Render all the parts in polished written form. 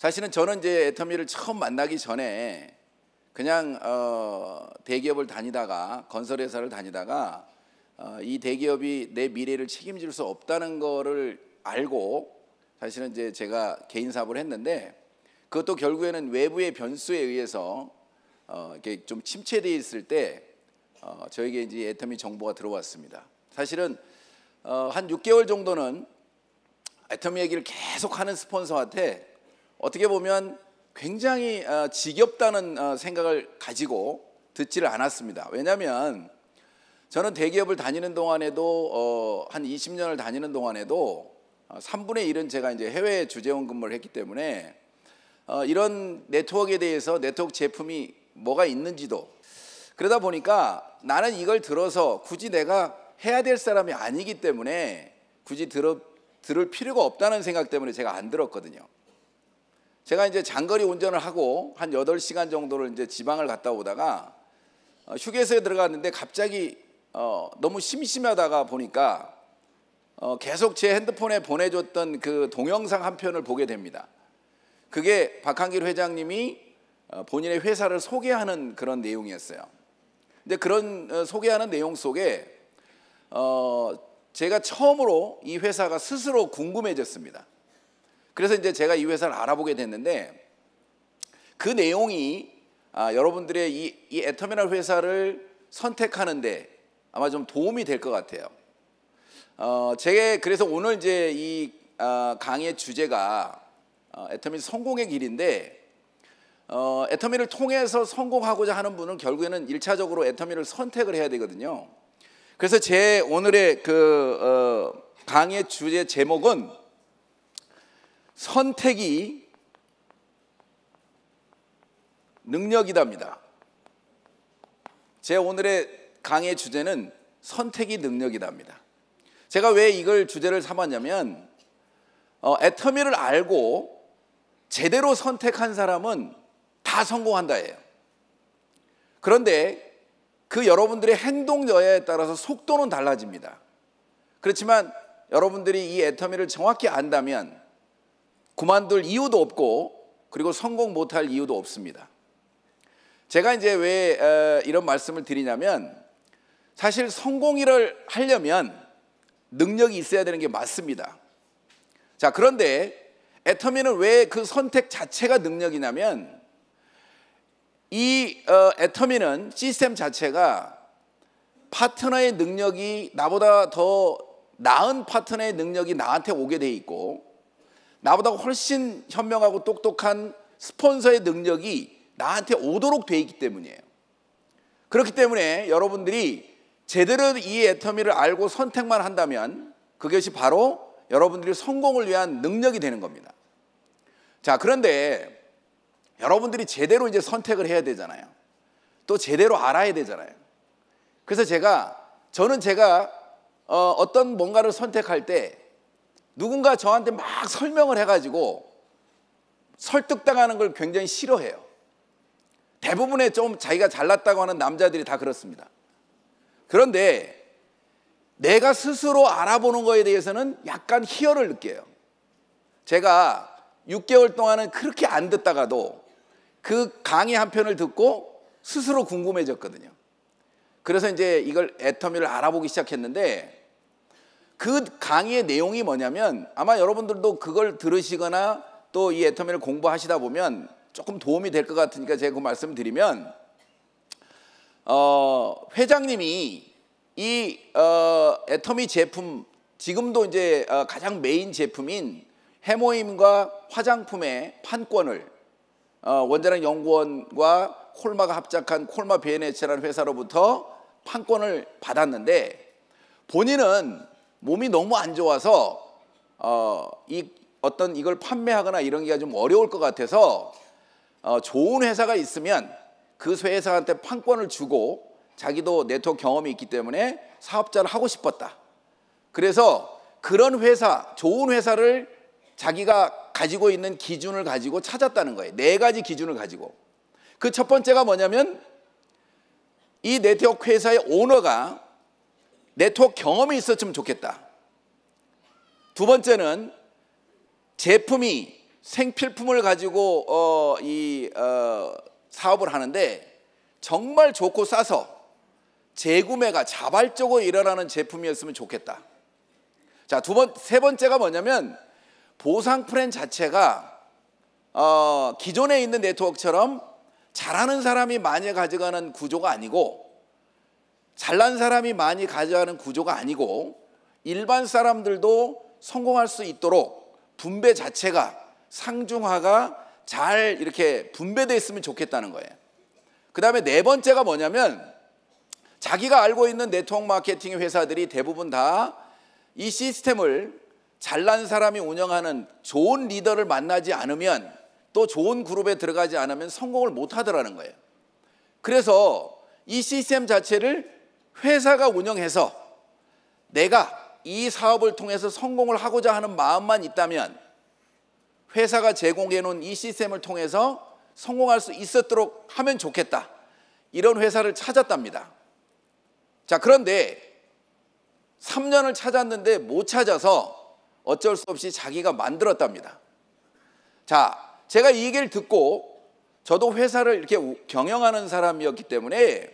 사실은 저는 이제 애터미를 처음 만나기 전에 그냥 대기업을 다니다가 건설회사를 다니다가 이 대기업이 내 미래를 책임질 수 없다는 거를 알고 사실은 이제 제가 개인 사업을 했는데 그것도 결국에는 외부의 변수에 의해서 이렇게 좀 침체되어 있을 때 저에게 이제 애터미 정보가 들어왔습니다. 사실은 한 6개월 정도는 애터미 얘기를 계속 하는 스폰서한테 어떻게 보면 굉장히 지겹다는 생각을 가지고 듣지를 않았습니다. 왜냐하면 저는 대기업을 다니는 동안에도 한 20년을 다니는 동안에도 3분의 1은 제가 이제 해외 주재원 근무를 했기 때문에 이런 네트워크에 대해서 네트워크 제품이 뭐가 있는지도 그러다 보니까 나는 이걸 들어서 굳이 내가 해야 될 사람이 아니기 때문에 굳이 들을 필요가 없다는 생각 때문에 제가 안 들었거든요. 제가 이제 장거리 운전을 하고 한 8시간 정도를 이제 지방을 갔다 오다가 휴게소에 들어갔는데 갑자기 너무 심심하다가 보니까 계속 제 핸드폰에 보내줬던 그 동영상 한 편을 보게 됩니다. 그게 박한길 회장님이 본인의 회사를 소개하는 그런 내용이었어요. 근데 그런 소개하는 내용 속에 제가 처음으로 이 회사가 스스로 궁금해졌습니다. 그래서 이제 제가 이 회사를 알아보게 됐는데 그 내용이 여러분들의 이 애터미널 회사를 선택하는데 아마 좀 도움이 될 것 같아요. 제가 그래서 오늘 이제 이 강의의 주제가 애터미 성공의 길인데 애터미를 통해서 성공하고자 하는 분은 결국에는 1차적으로 애터미를 선택을 해야 되거든요. 그래서 제 오늘의 그 강의의 주제 제목은 선택이 능력이답니다. 제 오늘의 강의 주제는 선택이 능력이답니다. 제가 왜 이걸 주제를 삼았냐면 애터미를 알고 제대로 선택한 사람은 다 성공한다예요. 그런데 그 여러분들의 행동 여야에 따라서 속도는 달라집니다. 그렇지만 여러분들이 이 애터미를 정확히 안다면 그만둘 이유도 없고 그리고 성공 못할 이유도 없습니다. 제가 이제 왜 이런 말씀을 드리냐면 사실 성공을 하려면 능력이 있어야 되는 게 맞습니다. 자, 그런데 애터미는 왜 그 선택 자체가 능력이냐면 이 애터미는 시스템 자체가 파트너의 능력이 나보다 더 나은 파트너의 능력이 나한테 오게 돼 있고 나보다 훨씬 현명하고 똑똑한 스폰서의 능력이 나한테 오도록 돼 있기 때문이에요. 그렇기 때문에 여러분들이 제대로 이 애터미를 알고 선택만 한다면 그것이 바로 여러분들이 성공을 위한 능력이 되는 겁니다. 자, 그런데 여러분들이 제대로 이제 선택을 해야 되잖아요. 또 제대로 알아야 되잖아요. 그래서 저는 제가 어떤 뭔가를 선택할 때 누군가 저한테 막 설명을 해가지고 설득당하는 걸 굉장히 싫어해요. 대부분의 좀 자기가 잘났다고 하는 남자들이 다 그렇습니다. 그런데 내가 스스로 알아보는 거에 대해서는 약간 희열을 느껴요. 제가 6개월 동안은 그렇게 안 듣다가도 그 강의 한 편을 듣고 스스로 궁금해졌거든요. 그래서 이제 이걸 애터미를 알아보기 시작했는데 그 강의의 내용이 뭐냐면 아마 여러분들도 그걸 들으시거나 또 이 애터미를 공부하시다 보면 조금 도움이 될 것 같으니까 제가 그 말씀을 드리면 회장님이 이 애터미 제품 지금도 이제 가장 메인 제품인 해모임과 화장품의 판권을 원자력 연구원과 콜마가 합작한 콜마 BNH라는 회사로부터 판권을 받았는데 본인은 몸이 너무 안 좋아서 이걸 판매하거나 이런 게 좀 어려울 것 같아서 좋은 회사가 있으면 그 회사한테 판권을 주고 자기도 네트워크 경험이 있기 때문에 사업자를 하고 싶었다. 그래서 그런 회사, 좋은 회사를 자기가 가지고 있는 기준을 가지고 찾았다는 거예요. 4가지 기준을 가지고. 그 첫 번째가 뭐냐면 이 네트워크 회사의 오너가 네트워크 경험이 있었으면 좋겠다. 두 번째는 제품이 생필품을 가지고 사업을 하는데 정말 좋고 싸서 재구매가 자발적으로 일어나는 제품이었으면 좋겠다. 자, 세 번째가 뭐냐면 보상 플랜 자체가 기존에 있는 네트워크처럼 잘하는 사람이 많이 가져가는 구조가 아니고, 잘난 사람이 많이 가져가는 구조가 아니고, 일반 사람들도 성공할 수 있도록 분배 자체가 상중하가 잘 이렇게 분배되어 있으면 좋겠다는 거예요. 그 다음에 네 번째가 뭐냐면, 자기가 알고 있는 네트워크 마케팅 회사들이 대부분 다 이 시스템을 잘난 사람이 운영하는 좋은 리더를 만나지 않으면, 또 좋은 그룹에 들어가지 않으면 성공을 못 하더라는 거예요. 그래서 이 시스템 자체를 회사가 운영해서 내가 이 사업을 통해서 성공을 하고자 하는 마음만 있다면 회사가 제공해 놓은 이 시스템을 통해서 성공할 수 있었도록 하면 좋겠다, 이런 회사를 찾았답니다. 자, 그런데 3년을 찾았는데 못 찾아서 어쩔 수 없이 자기가 만들었답니다. 자, 제가 이 얘기를 듣고 저도 회사를 이렇게 경영하는 사람이었기 때문에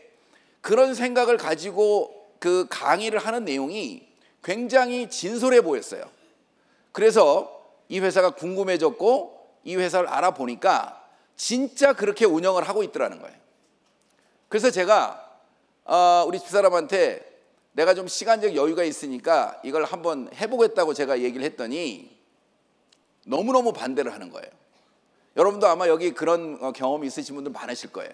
그런 생각을 가지고 그 강의를 하는 내용이 굉장히 진솔해 보였어요. 그래서 이 회사가 궁금해졌고 이 회사를 알아보니까 진짜 그렇게 운영을 하고 있더라는 거예요. 그래서 제가 우리 집사람한테 내가 좀 시간적 여유가 있으니까 이걸 한번 해보겠다고 제가 얘기를 했더니 너무너무 반대를 하는 거예요. 여러분도 아마 여기 그런 경험이 있으신 분들 많으실 거예요.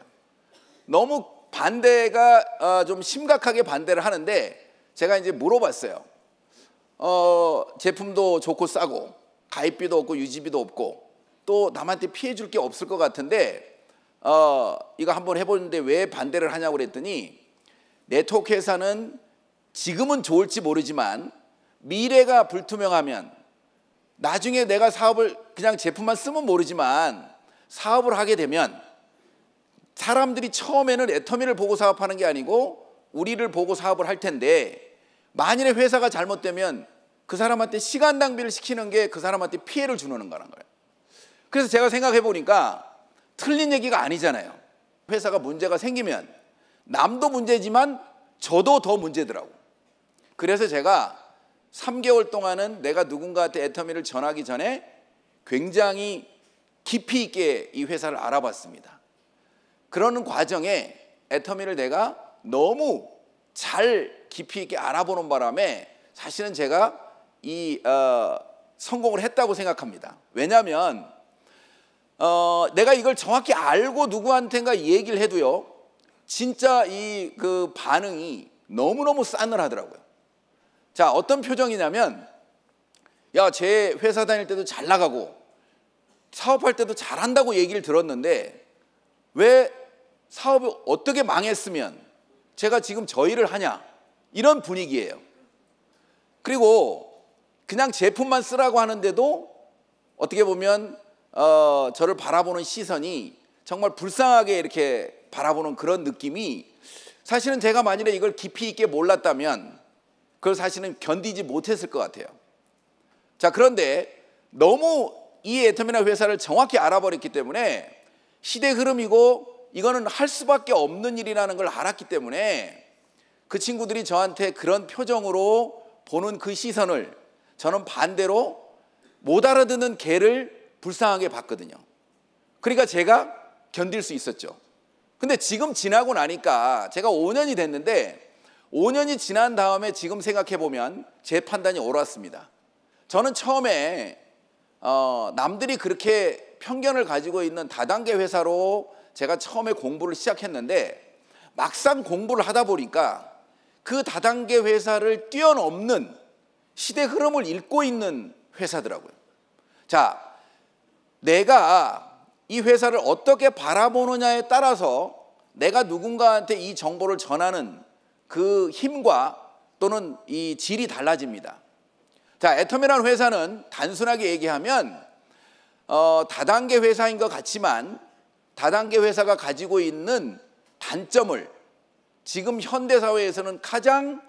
너무 반대가 좀 심각하게 반대를 하는데, 제가 이제 물어봤어요. 제품도 좋고 싸고 가입비도 없고 유지비도 없고 또 남한테 피해 줄 게 없을 것 같은데 이거 한번 해보는데 왜 반대를 하냐고 그랬더니, 네트워크 회사는 지금은 좋을지 모르지만 미래가 불투명하면, 나중에 내가 사업을 그냥 제품만 쓰면 모르지만 사업을 하게 되면 사람들이 처음에는 애터미를 보고 사업하는 게 아니고 우리를 보고 사업을 할 텐데, 만일에 회사가 잘못되면 그 사람한테 시간 낭비를 시키는 게 그 사람한테 피해를 주는 거라는 거예요. 그래서 제가 생각해 보니까 틀린 얘기가 아니잖아요. 회사가 문제가 생기면 남도 문제지만 저도 더 문제더라고. 그래서 제가 3개월 동안은 내가 누군가한테 애터미를 전하기 전에 굉장히 깊이 있게 이 회사를 알아봤습니다. 그러는 과정에 애터미를 내가 너무 잘 깊이 있게 알아보는 바람에 사실은 제가 성공을 했다고 생각합니다. 왜냐하면 내가 이걸 정확히 알고 누구한테인가 얘기를 해도요, 진짜 그 반응이 너무너무 싸늘하더라고요. 자, 어떤 표정이냐면, 야, 쟤 회사 다닐 때도 잘 나가고 사업할 때도 잘한다고 얘기를 들었는데 왜 사업이 어떻게 망했으면 제가 지금 저 일을 하냐, 이런 분위기예요. 그리고 그냥 제품만 쓰라고 하는데도 어떻게 보면 저를 바라보는 시선이 정말 불쌍하게 이렇게 바라보는 그런 느낌이, 사실은 제가 만일에 이걸 깊이 있게 몰랐다면 그걸 사실은 견디지 못했을 것 같아요. 자, 그런데 너무 이 애터미나 회사를 정확히 알아버렸기 때문에 시대 흐름이고 이거는 할 수밖에 없는 일이라는 걸 알았기 때문에 그 친구들이 저한테 그런 표정으로 보는 그 시선을 저는 반대로 못 알아듣는 개를 불쌍하게 봤거든요. 그러니까 제가 견딜 수 있었죠. 근데 지금 지나고 나니까 제가 5년이 됐는데 5년이 지난 다음에 지금 생각해 보면 제 판단이 옳았습니다. 저는 처음에 남들이 그렇게 편견을 가지고 있는 다단계 회사로 제가 처음에 공부를 시작했는데 막상 공부를 하다 보니까 그 다단계 회사를 뛰어넘는 시대 흐름을 읽고 있는 회사더라고요. 자, 내가 이 회사를 어떻게 바라보느냐에 따라서 내가 누군가한테 이 정보를 전하는 그 힘과 또는 이 질이 달라집니다. 자, 애터미라는 회사는 단순하게 얘기하면 다단계 회사인 것 같지만 다단계 회사가 가지고 있는 단점을 지금 현대사회에서는 가장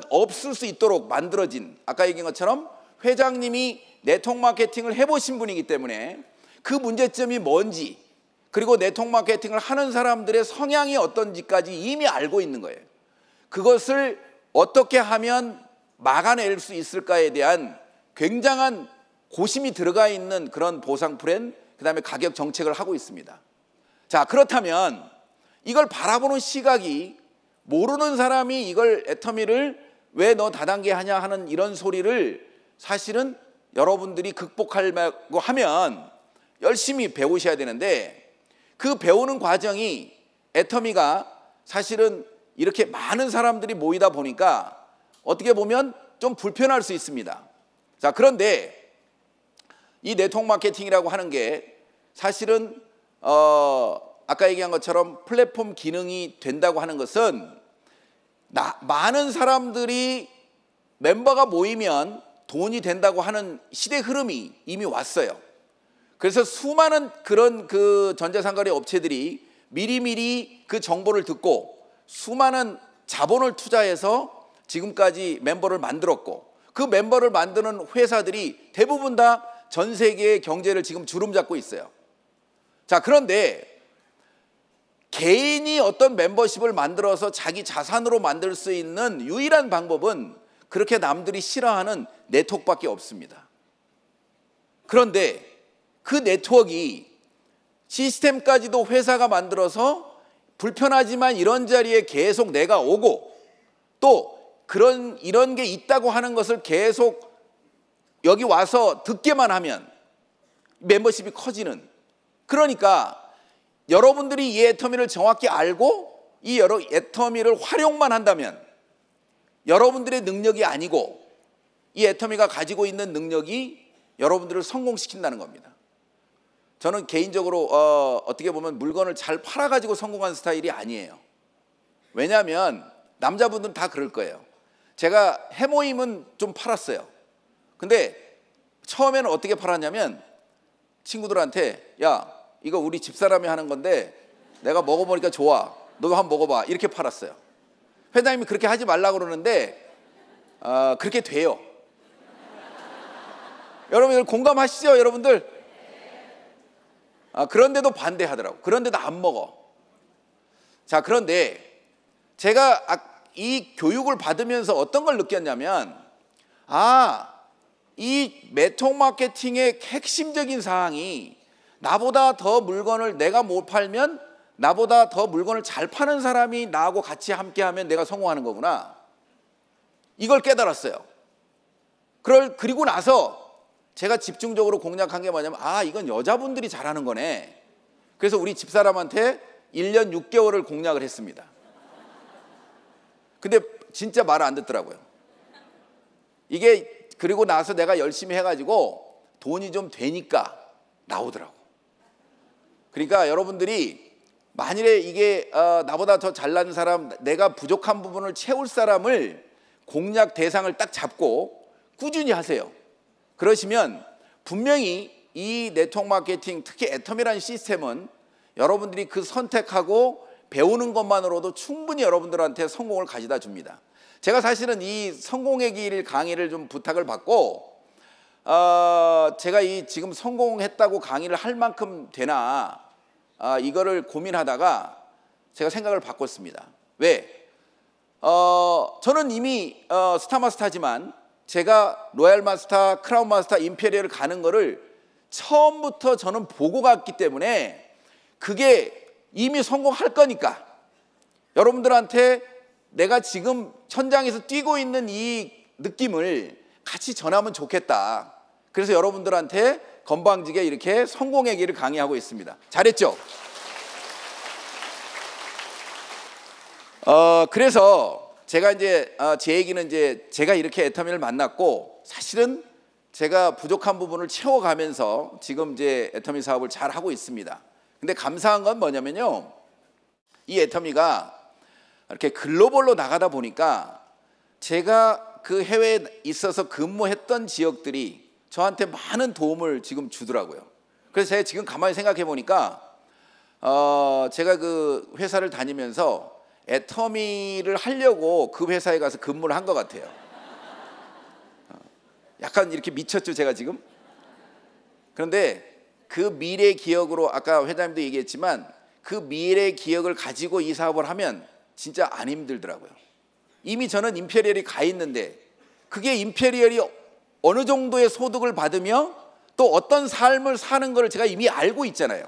없을 수 있도록 만들어진, 아까 얘기한 것처럼 회장님이 네트워크 마케팅을 해보신 분이기 때문에 그 문제점이 뭔지, 그리고 네트워크 마케팅을 하는 사람들의 성향이 어떤지까지 이미 알고 있는 거예요. 그것을 어떻게 하면 막아낼 수 있을까에 대한 굉장한 고심이 들어가 있는 그런 보상 플랜, 그 다음에 가격 정책을 하고 있습니다. 자, 그렇다면 이걸 바라보는 시각이, 모르는 사람이 이걸 애터미를 왜 너 다단계 하냐 하는 이런 소리를 사실은 여러분들이 극복하려고 하면 열심히 배우셔야 되는데, 그 배우는 과정이 애터미가 사실은 이렇게 많은 사람들이 모이다 보니까 어떻게 보면 좀 불편할 수 있습니다. 자, 그런데 이 네트워크 마케팅이라고 하는 게 사실은 아까 얘기한 것처럼 플랫폼 기능이 된다고 하는 것은 많은 사람들이 멤버가 모이면 돈이 된다고 하는 시대 흐름이 이미 왔어요. 그래서 수많은 그런 그 전자상거래 업체들이 미리미리 그 정보를 듣고 수많은 자본을 투자해서 지금까지 멤버를 만들었고, 그 멤버를 만드는 회사들이 대부분 다 전 세계의 경제를 지금 주름잡고 있어요. 자, 그런데 개인이 어떤 멤버십을 만들어서 자기 자산으로 만들 수 있는 유일한 방법은 그렇게 남들이 싫어하는 네트워크밖에 없습니다. 그런데 그 네트워크가 시스템까지도 회사가 만들어서 불편하지만 이런 자리에 계속 내가 오고, 또 이런 게 있다고 하는 것을 계속 여기 와서 듣게만 하면 멤버십이 커지는, 그러니까 여러분들이 이 애터미를 정확히 알고 이 애터미를 활용만 한다면 여러분들의 능력이 아니고 이 애터미가 가지고 있는 능력이 여러분들을 성공시킨다는 겁니다. 저는 개인적으로 어떻게 보면 물건을 잘 팔아가지고 성공한 스타일이 아니에요. 왜냐하면 남자분들은 다 그럴 거예요. 제가 해모임은 좀 팔았어요. 근데 처음에는 어떻게 팔았냐면 친구들한테, 야, 이거 우리 집사람이 하는 건데 내가 먹어보니까 좋아, 너도 한번 먹어봐, 이렇게 팔았어요. 회장님이 그렇게 하지 말라고 그러는데 그렇게 돼요. 여러분들 공감하시죠? 여러분들? 그런데도 반대하더라고. 그런데도 안 먹어. 자, 그런데 제가 이 교육을 받으면서 어떤 걸 느꼈냐면, 이 네트워크 마케팅의 핵심적인 사항이 나보다 더 물건을 내가 못 팔면 나보다 더 물건을 잘 파는 사람이 나하고 같이 함께하면 내가 성공하는 거구나. 이걸 깨달았어요. 그리고 나서 제가 집중적으로 공략한 게 뭐냐면, 이건 여자분들이 잘하는 거네. 그래서 우리 집사람한테 1년 6개월을 공략을 했습니다. 근데 진짜 말을 안 듣더라고요. 이게 그리고 나서 내가 열심히 해가지고 돈이 좀 되니까 나오더라고. 그러니까 여러분들이 만일에 이게 나보다 더 잘난 사람, 내가 부족한 부분을 채울 사람을 공략 대상을 딱 잡고 꾸준히 하세요. 그러시면 분명히 이 네트워크 마케팅, 특히 애터미라는 시스템은 여러분들이 그 선택하고 배우는 것만으로도 충분히 여러분들한테 성공을 가져다 줍니다. 제가 사실은 이 성공의 길 강의를 좀 부탁을 받고 제가 이 지금 성공했다고 강의를 할 만큼 되나 이거를 고민하다가 제가 생각을 바꿨습니다. 왜? 저는 이미 스타마스터지만 제가 로얄 마스터, 크라운 마스터, 임페리얼을 가는 거를 처음부터 저는 보고 갔기 때문에 그게 이미 성공할 거니까 여러분들한테 내가 지금 현장에서 뛰고 있는 이 느낌을 같이 전하면 좋겠다. 그래서 여러분들한테 건방지게 이렇게 성공의 길을 강의하고 있습니다. 잘했죠? 그래서 제가 이제 제 얘기는 이제 제가 이렇게 애터미를 만났고, 사실은 제가 부족한 부분을 채워가면서 지금 이제 애터미 사업을 잘 하고 있습니다. 근데 감사한 건 뭐냐면요, 이 애터미가 이렇게 글로벌로 나가다 보니까 제가 그 해외에 있어서 근무했던 지역들이 저한테 많은 도움을 지금 주더라고요. 그래서 제가 지금 가만히 생각해 보니까 제가 그 회사를 다니면서 애터미를 하려고 그 회사에 가서 근무를 한 것 같아요. 약간 이렇게 미쳤죠, 제가 지금? 그런데 그 미래 기억으로 아까 회장님도 얘기했지만 그 미래 기억을 가지고 이 사업을 하면 진짜 안 힘들더라고요. 이미 저는 임페리얼이 가 있는데 그게 임페리얼이 어느 정도의 소득을 받으며 또 어떤 삶을 사는 걸 제가 이미 알고 있잖아요.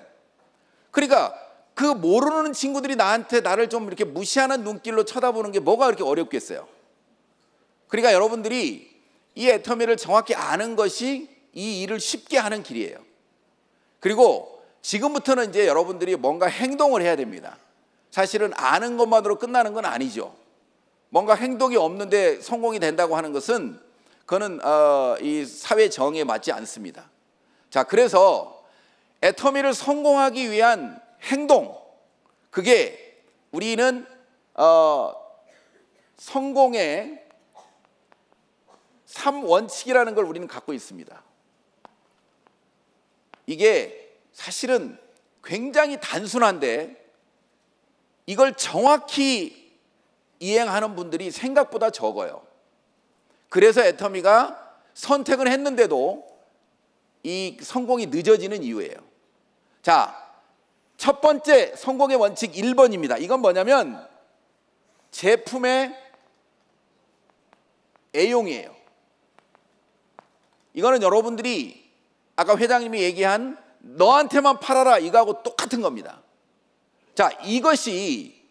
그러니까 그 모르는 친구들이 나를 좀 이렇게 무시하는 눈길로 쳐다보는 게 뭐가 그렇게 어렵겠어요. 그러니까 여러분들이 이 애터미를 정확히 아는 것이 이 일을 쉽게 하는 길이에요. 그리고 지금부터는 이제 여러분들이 뭔가 행동을 해야 됩니다. 사실은 아는 것만으로 끝나는 건 아니죠. 뭔가 행동이 없는데 성공이 된다고 하는 것은 그거는 이 사회 정의에 맞지 않습니다. 자, 그래서 애터미를 성공하기 위한 행동, 그게 우리는 성공의 3원칙이라는 걸 우리는 갖고 있습니다. 이게 사실은 굉장히 단순한데 이걸 정확히 이행하는 분들이 생각보다 적어요. 그래서 애터미가 선택을 했는데도 이 성공이 늦어지는 이유예요. 자, 첫 번째 성공의 원칙 1번입니다. 이건 뭐냐면 제품의 애용이에요. 이거는 여러분들이 아까 회장님이 얘기한 너한테만 팔아라 이거하고 똑같은 겁니다. 자, 이것이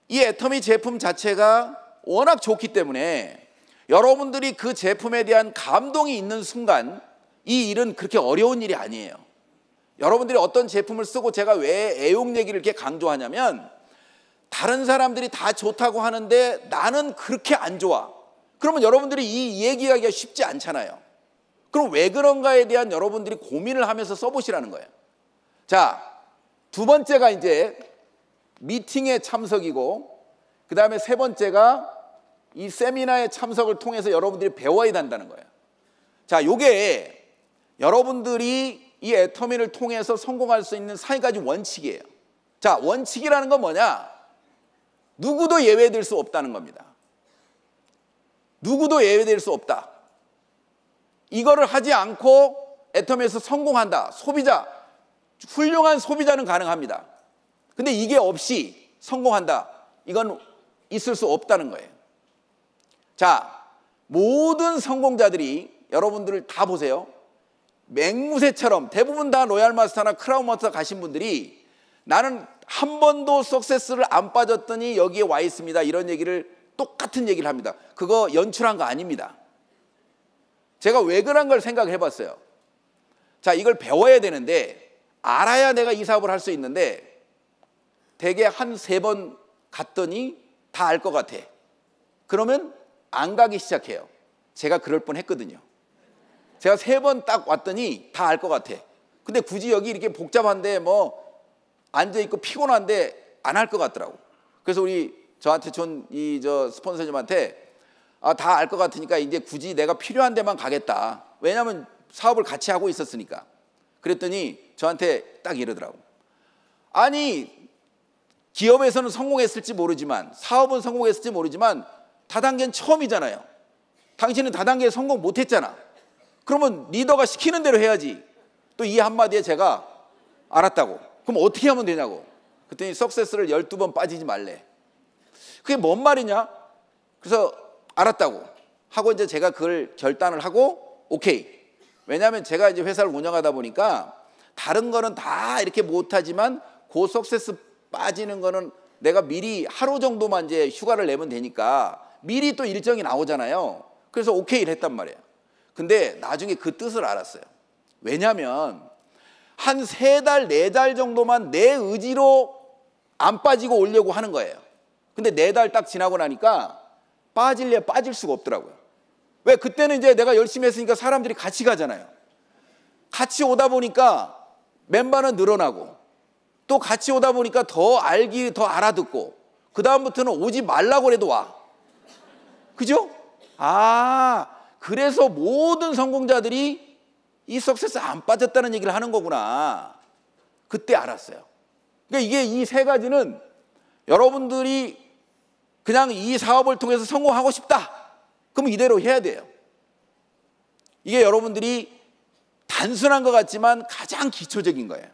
이 애터미 제품 자체가 워낙 좋기 때문에 여러분들이 그 제품에 대한 감동이 있는 순간 이 일은 그렇게 어려운 일이 아니에요. 여러분들이 어떤 제품을 쓰고 제가 왜 애용 얘기를 이렇게 강조하냐면 다른 사람들이 다 좋다고 하는데 나는 그렇게 안 좋아. 그러면 여러분들이 이 얘기하기가 쉽지 않잖아요. 그럼 왜 그런가에 대한 여러분들이 고민을 하면서 써보시라는 거예요. 자, 두 번째가 이제 미팅에 참석이고 그 다음에 세 번째가 이 세미나에 참석을 통해서 여러분들이 배워야 된다는 거예요. 자, 요게 여러분들이 이 애터미를 통해서 성공할 수 있는 4가지 원칙이에요. 자, 원칙이라는 건 뭐냐? 누구도 예외될 수 없다는 겁니다. 누구도 예외될 수 없다. 이거를 하지 않고 애터미에서 성공한다. 소비자, 훌륭한 소비자는 가능합니다. 근데 이게 없이 성공한다. 이건 있을 수 없다는 거예요. 자, 모든 성공자들이 여러분들을 다 보세요. 맹무새처럼 대부분 다 로얄마스터나 크라운마스터 가신 분들이 나는 한 번도 석세스를 안 빠졌더니 여기에 와 있습니다. 이런 얘기를 똑같은 얘기를 합니다. 그거 연출한 거 아닙니다. 제가 왜 그런 걸 생각해 봤어요. 자, 이걸 배워야 되는데 알아야 내가 이 사업을 할 수 있는데 대개 한 3번 갔더니 다 알 것 같아. 그러면 안 가기 시작해요. 제가 그럴 뻔 했거든요. 제가 3번 딱 왔더니 다 알 것 같아. 근데 굳이 여기 이렇게 복잡한데 뭐 앉아있고 피곤한데 안 할 것 같더라고. 그래서 저한테 스폰서님한테 다 알 것 같으니까 이제 굳이 내가 필요한 데만 가겠다. 왜냐하면 사업을 같이 하고 있었으니까. 그랬더니 저한테 딱 이러더라고. 아니, 기업에서는 성공했을지 모르지만 사업은 성공했을지 모르지만 다단계는 처음이잖아요. 당신은 다단계에 성공 못했잖아. 그러면 리더가 시키는 대로 해야지. 또 이 한마디에 제가 알았다고. 그럼 어떻게 하면 되냐고. 그랬더니 석세스를 12번 빠지지 말래. 그게 뭔 말이냐? 그래서 알았다고 하고 이제 제가 그걸 결단을 하고 오케이. 왜냐하면 제가 이제 회사를 운영하다 보니까 다른 거는 다 이렇게 못하지만 그 석세스 빠지는 거는 내가 미리 하루 정도만 이제 휴가를 내면 되니까 미리 또 일정이 나오잖아요. 그래서 오케이를 했단 말이에요. 근데 나중에 그 뜻을 알았어요. 왜냐하면 한 3달, 4달 정도만 내 의지로 안 빠지고 오려고 하는 거예요. 근데 4달 딱 지나고 나니까 빠질래 빠질 수가 없더라고요. 왜? 그때는 이제 내가 열심히 했으니까 사람들이 같이 가잖아요. 같이 오다 보니까 멤버는 늘어나고 또 같이 오다 보니까 더 알아듣고 그 다음부터는 오지 말라고 해도 와. 그죠? 그래서 모든 성공자들이 이 석세스 안 빠졌다는 얘기를 하는 거구나. 그때 알았어요. 그러니까 이게 이 3가지는 여러분들이 그냥 이 사업을 통해서 성공하고 싶다. 그럼 이대로 해야 돼요. 이게 여러분들이 단순한 것 같지만 가장 기초적인 거예요.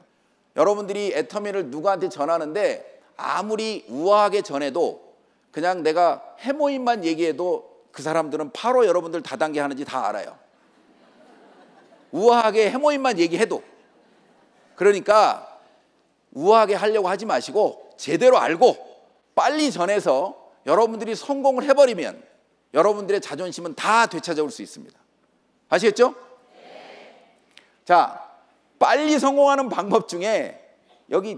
여러분들이 애터미를 누구한테 전하는데 아무리 우아하게 전해도 그냥 내가 해모임만 얘기해도 그 사람들은 바로 여러분들 다단계 하는지 다 알아요. 우아하게 해모임만 얘기해도. 그러니까 우아하게 하려고 하지 마시고 제대로 알고 빨리 전해서 여러분들이 성공을 해버리면 여러분들의 자존심은 다 되찾아올 수 있습니다. 아시겠죠? 자, 빨리 성공하는 방법 중에 여기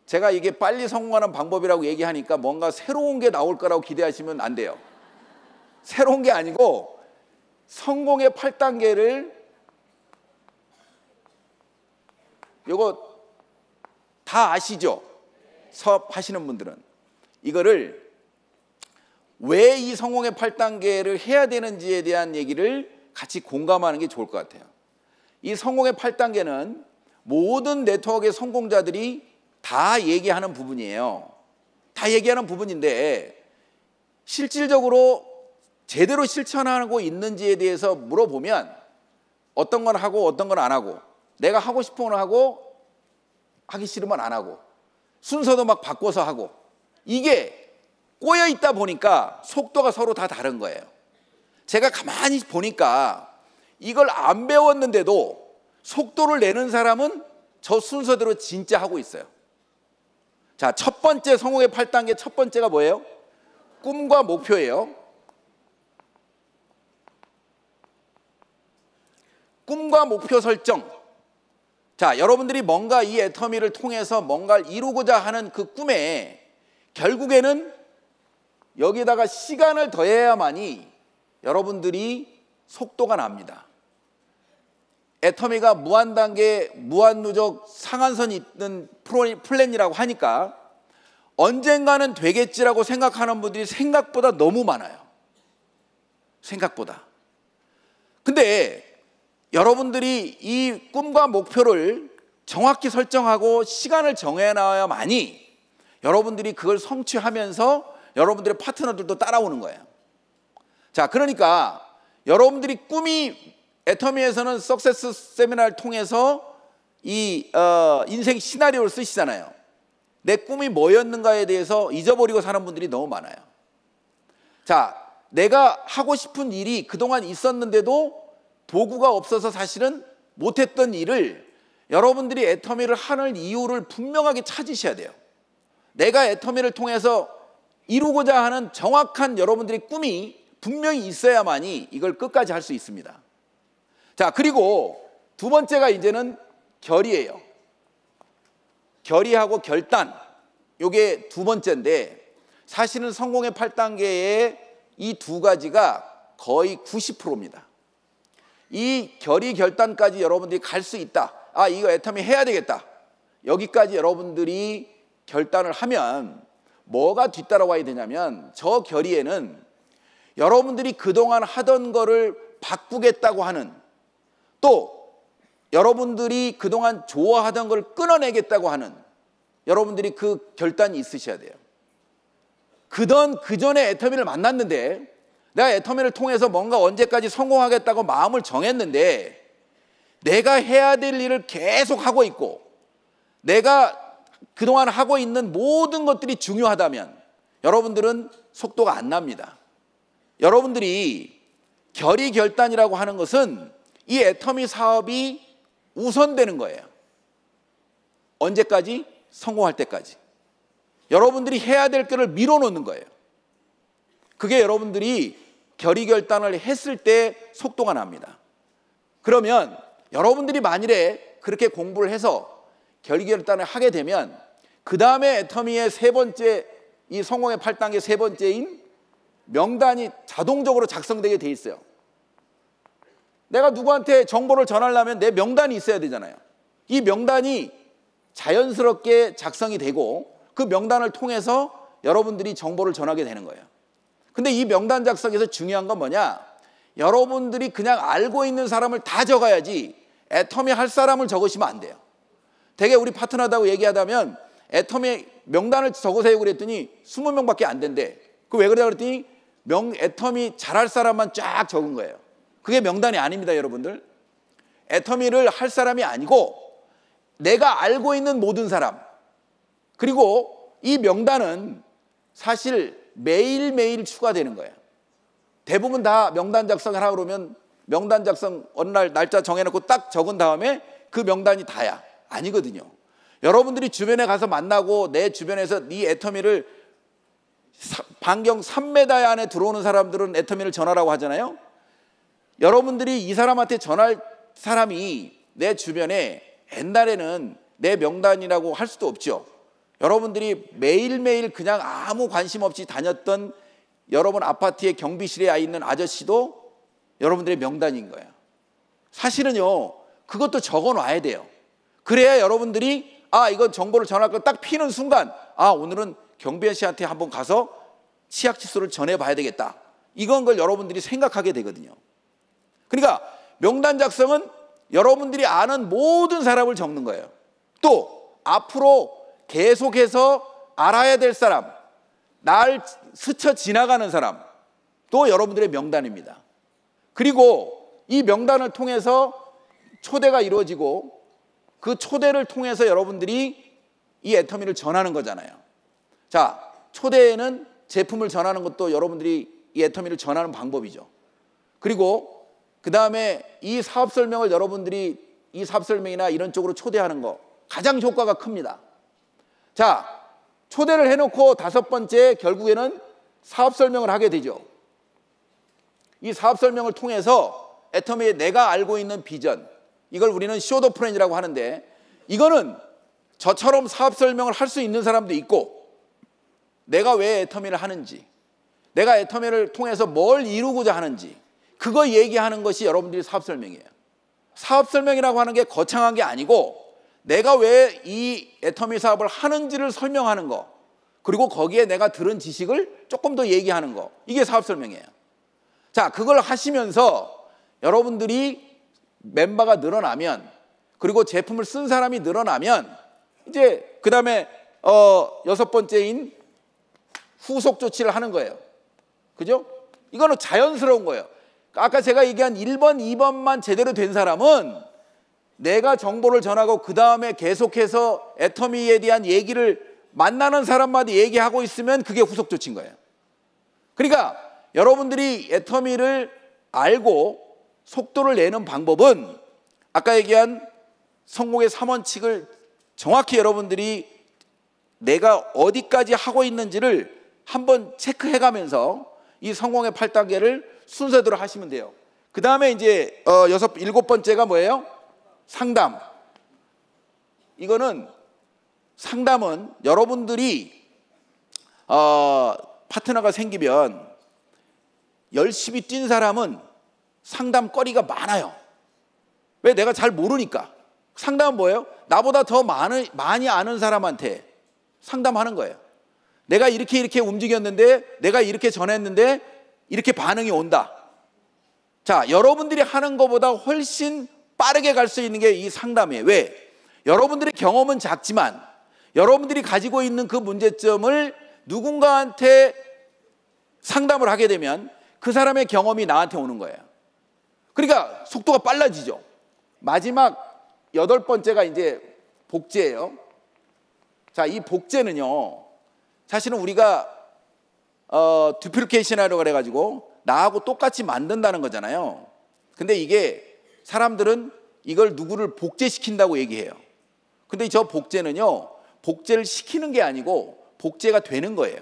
제가 이게 빨리 성공하는 방법이라고 얘기하니까 뭔가 새로운 게 나올 거라고 기대하시면 안 돼요. 새로운 게 아니고 성공의 8단계를 이거 다 아시죠? 사업 하시는 분들은 이거를 왜 이 성공의 8단계를 해야 되는지에 대한 얘기를 같이 공감하는 게 좋을 것 같아요. 이 성공의 8단계는 모든 네트워크의 성공자들이 다 얘기하는 부분이에요. 다 얘기하는 부분인데 실질적으로 제대로 실천하고 있는지에 대해서 물어보면 어떤 건 하고 어떤 건 안 하고 내가 하고 싶은 건 하고 하기 싫으면 안 하고 순서도 막 바꿔서 하고 이게 꼬여 있다 보니까 속도가 서로 다 다른 거예요. 제가 가만히 보니까 이걸 안 배웠는데도 속도를 내는 사람은 저 순서대로 진짜 하고 있어요. 자, 첫 번째 성공의 8단계 첫 번째가 뭐예요? 꿈과 목표예요. 꿈과 목표 설정. 자, 여러분들이 뭔가 이 애터미를 통해서 뭔가를 이루고자 하는 그 꿈에 결국에는 여기다가 시간을 더해야만이 여러분들이 속도가 납니다. 애터미가 무한단계, 무한누적 상한선이 있는 플랜이라고 하니까 언젠가는 되겠지라고 생각하는 분들이 생각보다 너무 많아요. 생각보다. 근데 여러분들이 이 꿈과 목표를 정확히 설정하고 시간을 정해놔야만이 여러분들이 그걸 성취하면서 여러분들의 파트너들도 따라오는 거예요. 자, 그러니까 여러분들이 꿈이 애터미에서는 석세스 세미나를 통해서 이 인생 시나리오를 쓰시잖아요. 내 꿈이 뭐였는가에 대해서 잊어버리고 사는 분들이 너무 많아요. 자, 내가 하고 싶은 일이 그동안 있었는데도 도구가 없어서 사실은 못했던 일을 여러분들이 애터미를 하는 이유를 분명하게 찾으셔야 돼요. 내가 애터미를 통해서 이루고자 하는 정확한 여러분들의 꿈이 분명히 있어야만이 이걸 끝까지 할 수 있습니다. 자, 그리고 두 번째가 이제는 결의예요. 결의하고 결단. 이게 두 번째인데 사실은 성공의 8단계의 이 두 가지가 거의 90%입니다. 이 결의 결단까지 여러분들이 갈 수 있다. 아, 이거 애터미 해야 되겠다. 여기까지 여러분들이 결단을 하면 뭐가 뒤따라와야 되냐면 저 결의에는 여러분들이 그동안 하던 거를 바꾸겠다고 하는 또 여러분들이 그동안 좋아하던 걸 끊어내겠다고 하는 여러분들이 그 결단이 있으셔야 돼요. 그전에 애터미를 만났는데 내가 애터미를 통해서 뭔가 언제까지 성공하겠다고 마음을 정했는데 내가 해야 될 일을 계속 하고 있고 내가 그동안 하고 있는 모든 것들이 중요하다면 여러분들은 속도가 안 납니다. 여러분들이 결의 결단이라고 하는 것은 이 애터미 사업이 우선되는 거예요. 언제까지? 성공할 때까지. 여러분들이 해야 될 거를 밀어놓는 거예요. 그게 여러분들이 결의 결단을 했을 때 속도가 납니다. 그러면 여러분들이 만일에 그렇게 공부를 해서 결의 결단을 하게 되면 그 다음에 애터미의 세 번째 이 성공의 8단계 세 번째인 명단이 자동적으로 작성되게 돼 있어요. 내가 누구한테 정보를 전하려면 내 명단이 있어야 되잖아요. 이 명단이 자연스럽게 작성이 되고 그 명단을 통해서 여러분들이 정보를 전하게 되는 거예요. 근데 이 명단 작성에서 중요한 건 뭐냐? 여러분들이 그냥 알고 있는 사람을 다 적어야지 애터미 할 사람을 적으시면 안 돼요. 되게 우리 파트너하고 얘기하다면 애터미 명단을 적으세요 그랬더니 20명밖에 안 된대. 그 왜 그러냐 그랬더니 애터미 잘할 사람만 쫙 적은 거예요. 그게 명단이 아닙니다, 여러분들. 애터미를 할 사람이 아니고 내가 알고 있는 모든 사람, 그리고 이 명단은 사실 매일매일 추가되는 거예요. 대부분 다 명단 작성을 하고 그러면 명단 작성 어느 날 날짜 정해놓고 딱 적은 다음에 그 명단이 다야. 아니거든요. 여러분들이 주변에 가서 만나고 내 주변에서 네 애터미를 반경 3m 안에 들어오는 사람들은 애터미를 전하라고 하잖아요. 여러분들이 이 사람한테 전할 사람이 내 주변에 옛날에는 내 명단이라고 할 수도 없죠. 여러분들이 매일매일 그냥 아무 관심 없이 다녔던 여러분 아파트의 경비실에 있는 아저씨도 여러분들의 명단인 거예요. 사실은요, 그것도 적어 놔야 돼요. 그래야 여러분들이 이건 정보를 전할 거 딱 피는 순간 오늘은 경비 씨한테 한번 가서 치약 칫솔을 전해 봐야 되겠다. 이건 걸 여러분들이 생각하게 되거든요. 그러니까 명단 작성은 여러분들이 아는 모든 사람을 적는 거예요. 또 앞으로 계속해서 알아야 될 사람, 날 스쳐 지나가는 사람, 또 여러분들의 명단입니다. 그리고 이 명단을 통해서 초대가 이루어지고 그 초대를 통해서 여러분들이 이 애터미를 전하는 거잖아요. 자, 초대에는 제품을 전하는 것도 여러분들이 이 애터미를 전하는 방법이죠. 그리고 그 다음에 이 사업 설명을 여러분들이 이 사업 설명이나 이런 쪽으로 초대하는 거 가장 효과가 큽니다. 자, 초대를 해놓고 다섯 번째 결국에는 사업 설명을 하게 되죠. 이 사업 설명을 통해서 애터미의 내가 알고 있는 비전, 이걸 우리는 쇼더 플랜이라고 하는데, 이거는 저처럼 사업 설명을 할 수 있는 사람도 있고, 내가 왜 애터미를 하는지, 내가 애터미를 통해서 뭘 이루고자 하는지, 그거 얘기하는 것이 여러분들이 사업 설명이에요. 사업 설명이라고 하는 게 거창한 게 아니고 내가 왜 이 애터미 사업을 하는지를 설명하는 거, 그리고 거기에 내가 들은 지식을 조금 더 얘기하는 거, 이게 사업 설명이에요. 자, 그걸 하시면서 여러분들이 멤버가 늘어나면, 그리고 제품을 쓴 사람이 늘어나면, 이제 그 다음에 여섯 번째인 후속 조치를 하는 거예요. 그죠? 이거는 자연스러운 거예요. 아까 제가 얘기한 1번, 2번만 제대로 된 사람은 내가 정보를 전하고 그 다음에 계속해서 애터미에 대한 얘기를 만나는 사람마다 얘기하고 있으면 그게 후속 조치인 거예요. 그러니까 여러분들이 애터미를 알고 속도를 내는 방법은 아까 얘기한 성공의 3원칙을 정확히 여러분들이 내가 어디까지 하고 있는지를 한번 체크해가면서 이 성공의 8단계를 순서대로 하시면 돼요. 그 다음에 이제 일곱 번째가 뭐예요? 상담. 이거는 상담은 여러분들이 파트너가 생기면 열심히 뛴 사람은 상담거리가 많아요. 왜? 내가 잘 모르니까. 상담은 뭐예요? 나보다 더 많이 아는 사람한테 상담하는 거예요. 내가 이렇게 움직였는데, 내가 이렇게 전했는데 이렇게 반응이 온다. 자, 여러분들이 하는 것보다 훨씬 빠르게 갈 수 있는 게 이 상담이에요. 왜? 여러분들의 경험은 작지만 여러분들이 가지고 있는 그 문제점을 누군가한테 상담을 하게 되면 그 사람의 경험이 나한테 오는 거예요. 그러니까 속도가 빨라지죠. 마지막 여덟 번째가 이제 복제예요. 자, 이 복제는요, 사실은 우리가 듀플리케이션이라고 그래가지고 나하고 똑같이 만든다는 거잖아요. 근데 이게 사람들은 이걸 누구를 복제시킨다고 얘기해요. 근데 저 복제는요, 복제를 시키는 게 아니고 복제가 되는 거예요.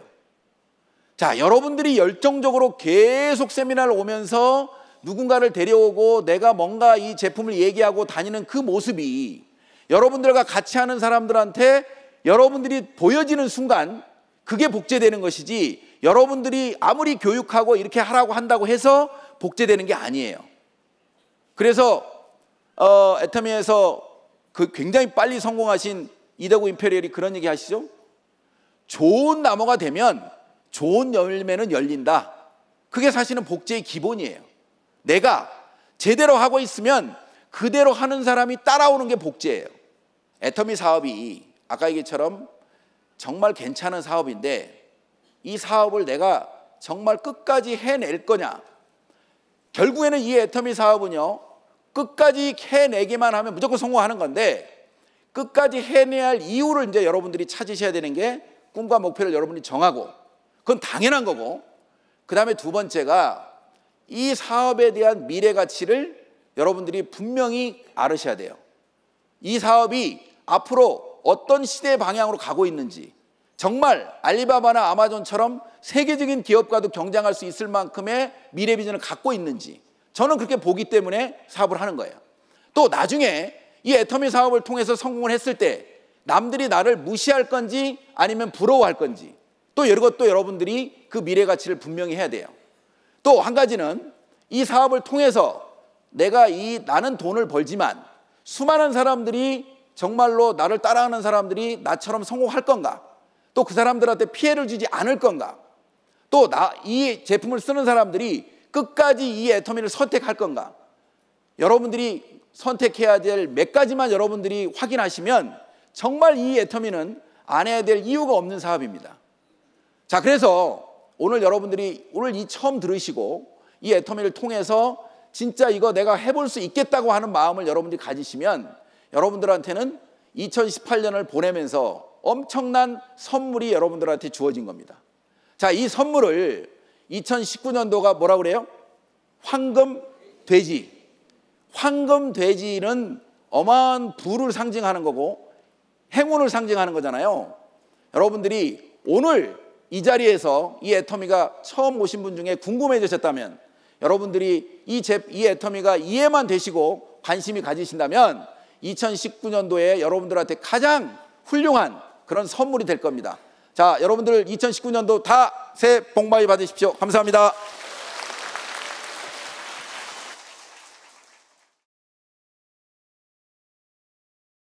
자, 여러분들이 열정적으로 계속 세미나를 오면서 누군가를 데려오고 내가 뭔가 이 제품을 얘기하고 다니는 그 모습이 여러분들과 같이 하는 사람들한테 여러분들이 보여지는 순간 그게 복제되는 것이지, 여러분들이 아무리 교육하고 이렇게 하라고 한다고 해서 복제되는 게 아니에요. 그래서 애터미에서 그 굉장히 빨리 성공하신 이더구 임페리얼이 그런 얘기 하시죠. 좋은 나무가 되면 좋은 열매는 열린다. 그게 사실은 복제의 기본이에요. 내가 제대로 하고 있으면 그대로 하는 사람이 따라오는 게 복제예요. 애터미 사업이 아까 얘기처럼 정말 괜찮은 사업인데 이 사업을 내가 정말 끝까지 해낼 거냐, 결국에는 이 애터미 사업은요, 끝까지 해내기만 하면 무조건 성공하는 건데, 끝까지 해내야 할 이유를 이제 여러분들이 찾으셔야 되는 게, 꿈과 목표를 여러분이 정하고, 그건 당연한 거고, 그 다음에 두 번째가 이 사업에 대한 미래 가치를 여러분들이 분명히 알으셔야 돼요. 이 사업이 앞으로 어떤 시대의 방향으로 가고 있는지, 정말 알리바바나 아마존처럼 세계적인 기업과도 경쟁할 수 있을 만큼의 미래 비전을 갖고 있는지, 저는 그렇게 보기 때문에 사업을 하는 거예요. 또 나중에 이 애터미 사업을 통해서 성공을 했을 때 남들이 나를 무시할 건지 아니면 부러워할 건지, 또 이것도 여러분들이 그 미래 가치를 분명히 해야 돼요. 또 한 가지는 이 사업을 통해서 나는 돈을 벌지만 수많은 사람들이, 정말로 나를 따라하는 사람들이 나처럼 성공할 건가? 또 그 사람들한테 피해를 주지 않을 건가? 또 이 제품을 쓰는 사람들이 끝까지 이 애터미를 선택할 건가? 여러분들이 선택해야 될 몇 가지만 여러분들이 확인하시면 정말 이 애터미는 안 해야 될 이유가 없는 사업입니다. 자, 그래서 오늘 여러분들이 오늘 이 처음 들으시고 이 애터미를 통해서 진짜 이거 내가 해볼 수 있겠다고 하는 마음을 여러분들이 가지시면 여러분들한테는 2018년을 보내면서 엄청난 선물이 여러분들한테 주어진 겁니다. 자, 이 선물을 2019년도가 뭐라고 그래요? 황금 돼지. 황금 돼지는 어마어마한 부를 상징하는 거고 행운을 상징하는 거잖아요. 여러분들이 오늘 이 자리에서 이 애터미가 처음 오신 분 중에 궁금해지셨다면, 여러분들이 이 애터미가 이해만 되시고 관심이 가지신다면 2019년도에 여러분들한테 가장 훌륭한 그런 선물이 될 겁니다. 자, 여러분들 2019년도 다 새해 복 많이 받으십시오. 감사합니다.